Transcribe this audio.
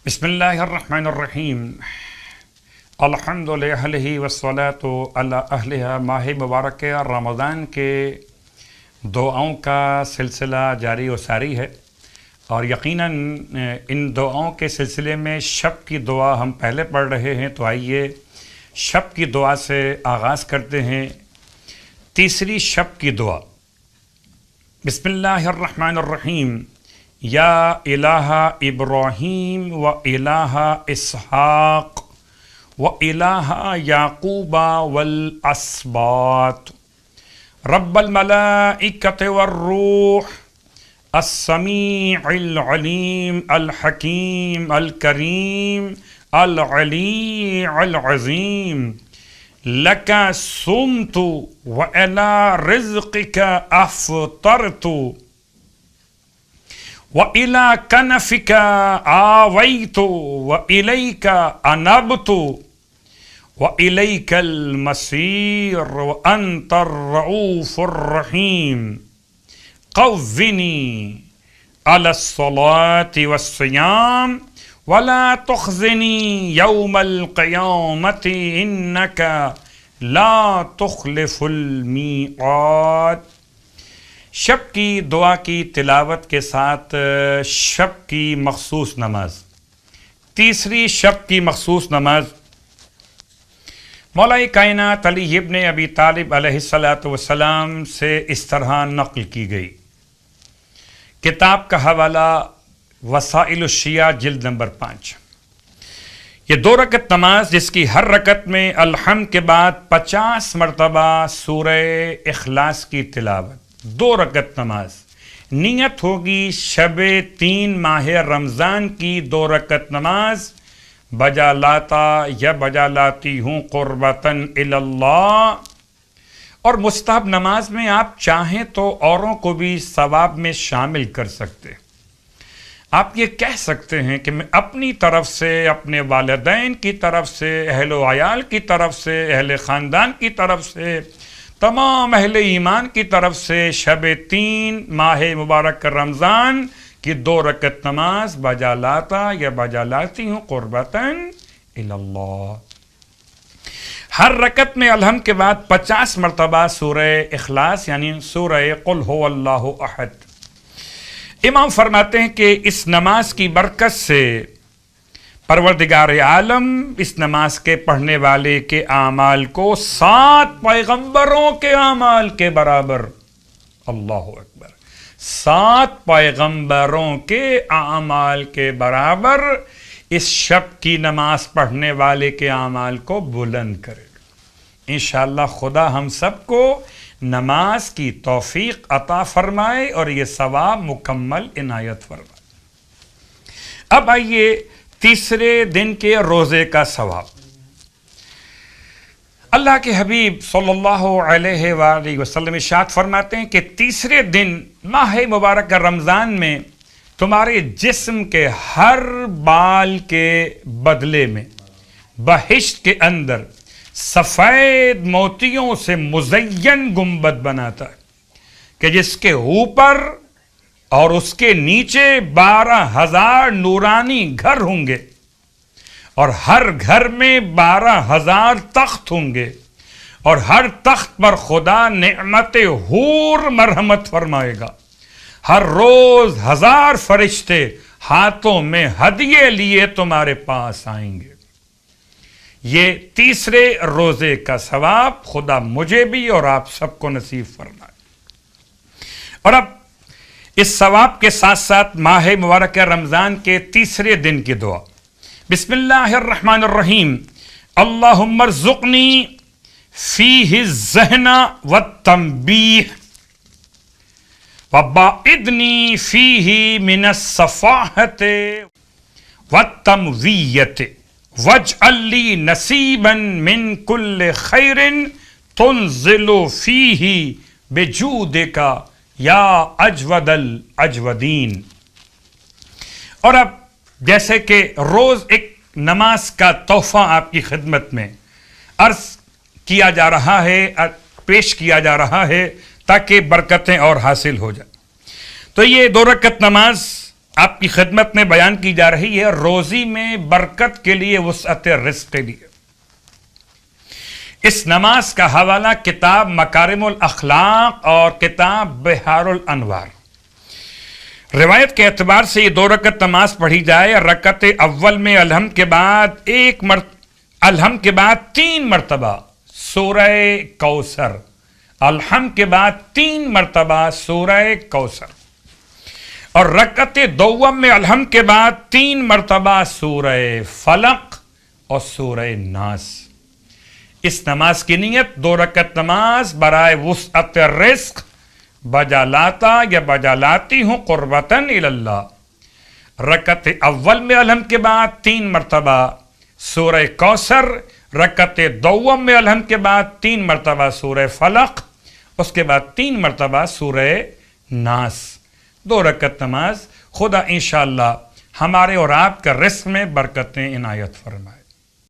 بسم اللہ الرحمن الرحیم الحمد للہ والصلاۃ علی اہلہا۔ ماہ مبارک رمضان کے دعاؤں کا سلسلہ جاری و ساری ہے، اور یقیناً ان دعاؤں کے سلسلے میں شب کی دعا ہم پہلے پڑھ رہے ہیں، تو آئیے شب کی دعا سے آغاز کرتے ہیں۔ تیسری شب کی دعا، بسم اللہ الرحمن الرحیم۔ یا الہ ابراہیم و الہ اسحاق و الہ یعقوب والاسباط رب الملائکۃ والروح السمیع العلیم الحکیم الکریم العلی العظیم لک صمت و الی رزقک افطرت وَإِلَىٰ كَنَفِكَ آوَيْتُ وَإِلَيْكَ أَنَبْتُ وَإِلَيْكَ الْمَصِيرُ وَأَنْتَ الرَّءُوفُ الرَّحِيمُ قَوِّنِي عَلَى الصَّلَاةِ وَالصِّيَامِ وَلَا تُخْزِنِي يَوْمَ الْقِيَامَةِ إِنَّكَ لَا تُخْلِفُ الْمِيعَادَ۔ شب کی دعا کی تلاوت کے ساتھ شب کی مخصوص نماز، تیسری شب کی مخصوص نماز مولا کائنات علی ابن ابی طالب علیہ السلام سے اس طرح نقل کی گئی۔ کتاب کا حوالہ وسائل الشیعہ جلد نمبر 5۔ یہ 2 رکعت نماز جس کی ہر رکعت میں الحمد کے بعد 50 مرتبہ سورہ اخلاص کی تلاوت، 2 رکعت نماز، نیت ہوگی شب 3 ماہ رمضان کی 2 رکعت نماز، بجا لاتا یا بجا لاتی ہوں قربتاً الی اللہ۔ اور مستحب نماز میں آپ چاہیں تو اوروں کو بھی ثواب میں شامل کر سکتے۔ آپ یہ کہہ سکتے ہیں کہ میں اپنی طرف سے، اپنے والدین کی طرف سے، اہل و عیال کی طرف سے، اہل خاندان کی طرف سے، تمام اہل ایمان کی طرف سے شب 3 ماہ مبارک رمضان کی 2 رکعت نماز بجا لاتا یا بجا لاتی ہوں قربتاً الی اللہ۔ ہر رکعت میں الحمد کے بعد 50 مرتبہ سورہ اخلاص یعنی سورہ قل هو اللہ احد۔ امام فرماتے ہیں کہ اس نماز کی برکت سے پروردگار عالم اس نماز کے پڑھنے والے کے اعمال کو 7 پیغمبروں کے اعمال کے برابر، اللہ اکبر، 7 پیغمبروں کے اعمال کے برابر اس شب کی نماز پڑھنے والے کے اعمال کو بلند کرے گا۔ انشاءاللہ خدا ہم سب کو نماز کی توفیق عطا فرمائے اور یہ ثواب مکمل عنایت فرمائے۔ اب آئیے تیسرے دن کے روزے کا ثواب۔ اللہ کے حبیب صلی اللہ علیہ وآلہ وسلم ارشاد فرماتے ہیں کہ تیسرے دن ماہ مبارک رمضان میں تمہارے جسم کے ہر بال کے بدلے میں بہشت کے اندر سفید موتیوں سے مزین گنبد بناتا ہے کہ جس کے اوپر اور اس کے نیچے 12,000 نورانی گھر ہوں گے، اور ہر گھر میں 12,000 تخت ہوں گے، اور ہر تخت پر خدا نعمت حور مرحمت فرمائے گا۔ ہر روز 1000 فرشتے ہاتھوں میں ہدیے لیے تمہارے پاس آئیں گے۔ یہ تیسرے روزے کا ثواب خدا مجھے بھی اور آپ سب کو نصیب فرمائے۔ اور اب اس ثواب کے ساتھ ساتھ ماہ مبارک رمضان کے تیسرے دن کی دعا، بسم اللہ الرحمن الرحیم۔ اللہم ارزقنی فیہ الذہن والتنبیہ وباعدنی فیہ من الصفاحۃ والتمویۃ واجعل لی نصیبا من کل خیر تنزل فیہ بجودک یا اجود الاجودین۔ اور اب جیسے کہ روز ایک نماز کا تحفہ آپ کی خدمت میں عرض کیا جا رہا ہے، پیش کیا جا رہا ہے تاکہ برکتیں اور حاصل ہو جائیں، تو یہ 2 رکعت نماز آپ کی خدمت میں بیان کی جا رہی ہے روزی میں برکت کے لیے، وسعت رزق کے لیے۔ اس نماز کا حوالہ کتاب مکارم الاخلاق اور کتاب بحار الانوار۔ روایت کے اعتبار سے یہ 2 رکعت نماز پڑھی جائے، رکعت اول میں الحمد کے بعد الحمد کے بعد 3 مرتبہ سورہ کوثر، الحمد کے بعد 3 مرتبہ سورہ کوثر، اور رکعت دوم میں الحمد کے بعد 3 مرتبہ سورہ فلق اور سورہ ناس۔ اس نماز کی نیت 2 رکعت نماز برائے وسعت رزق، بجا لاتا یا بجا لاتی ہوں قربتاً اللہ۔ رکعت اول میں الحمد کے بعد 3 مرتبہ سورہ کوثر، رکعت دوم میں الحمد کے بعد 3 مرتبہ سورہ فلق، اس کے بعد 3 مرتبہ سورہ ناس۔ 2 رکعت نماز۔ خدا انشاءاللہ ہمارے اور آپ کا رزق میں برکتیں عنایت فرمائے۔